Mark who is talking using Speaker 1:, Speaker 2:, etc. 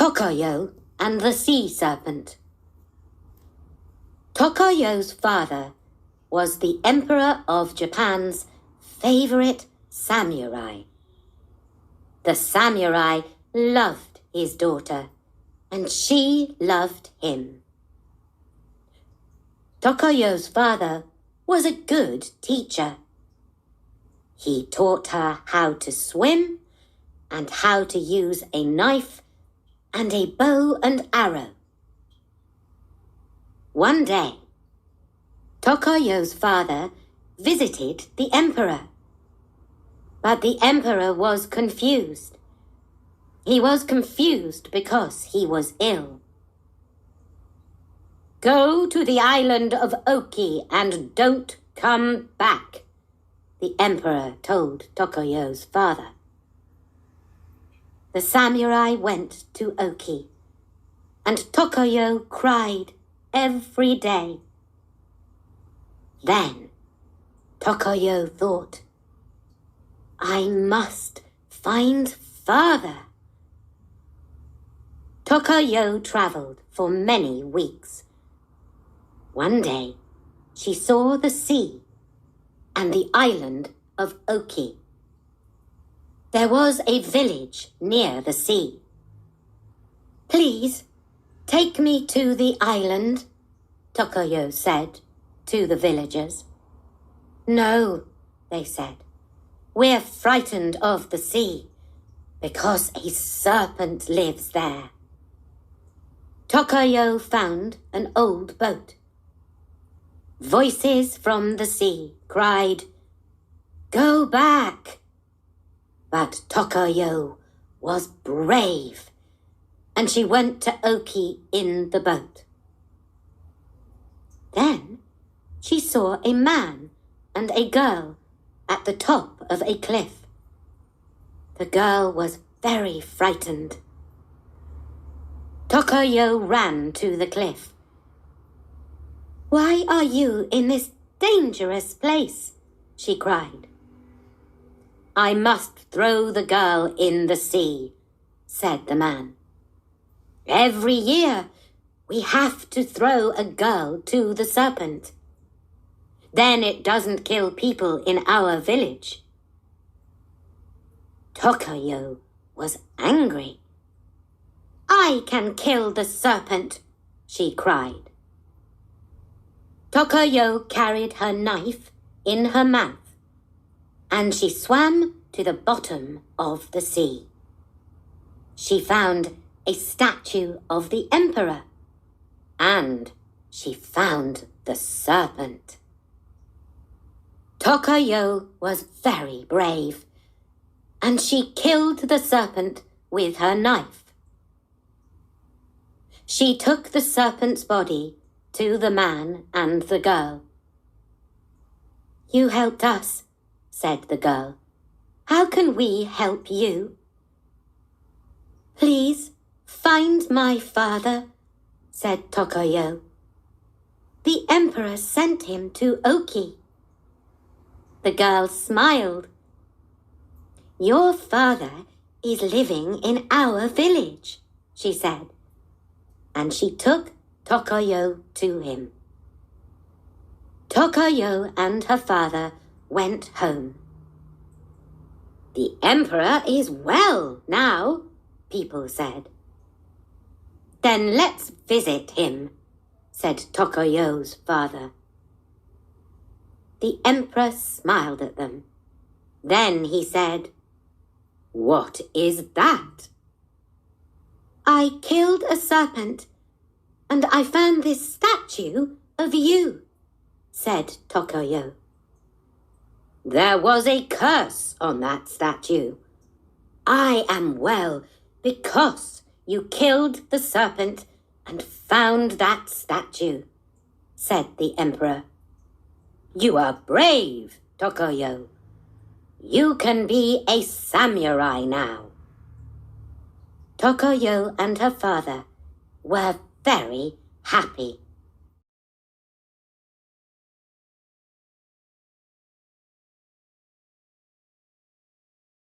Speaker 1: Tokoyo and the Sea Serpent. Tokoyo's father was the Emperor of Japan's favorite samurai. The samurai loved his daughter, and she loved him. Tokoyo's father was a good teacher. He taught her how to swim and how to use a knife and a bow and arrow. One day, Tokoyo's father visited the emperor. But the emperor was confused. He was confused because he was ill. "Go to the island of Oki and don't come back," the emperor told Tokoyo's father. The samurai went to Oki, and Tokoyo cried every day. Then Tokoyo thought, "I must find father." Tokoyo traveled for many weeks. One day, she saw the sea and the island of Oki. There was a village near the sea. "Please, take me to the island," Tokoyo said to the villagers. "No," they said, "we're frightened of the sea because a serpent lives there." Tokoyo found an old boat. Voices from the sea cried, "Go back!" But Tokoyo was brave, and she went to Oki in the boat. Then she saw a man and a girl at the top of a cliff. The girl was very frightened. Tokoyo ran to the cliff. "Why are you in this dangerous place?" she cried. "I must throw the girl in the sea," said the man. "Every year we have to throw a girl to the serpent. Then it doesn't kill people in our village." Tokoyo was angry. "I can kill the serpent," she cried. Tokoyo carried her knife in her mouth, and she swam to the bottom of the sea. She found a statue of the emperor, and she found the serpent. Tokoyo was very brave, and she killed the serpent with her knife. She took the serpent's body to the man and the girl. "You helped us," said the girl. "How can we help you?" "Please find my father," said Tokoyo. "The emperor sent him to Oki." The girl smiled. "Your father is living in our village," she said, and she took Tokoyo to him. Tokoyo and her father went home. "The emperor is well now," people said. "Then let's visit him," said Tokoyo's father. The emperor smiled at them. Then he said, "What is that?" "I killed a serpent, and I found this statue of you," said Tokoyo. "There was a curse on that statue. I am well because you killed the serpent and found that statue," said the emperor. "You are brave, Tokoyo. You can be a samurai now." Tokoyo and her father were very happy.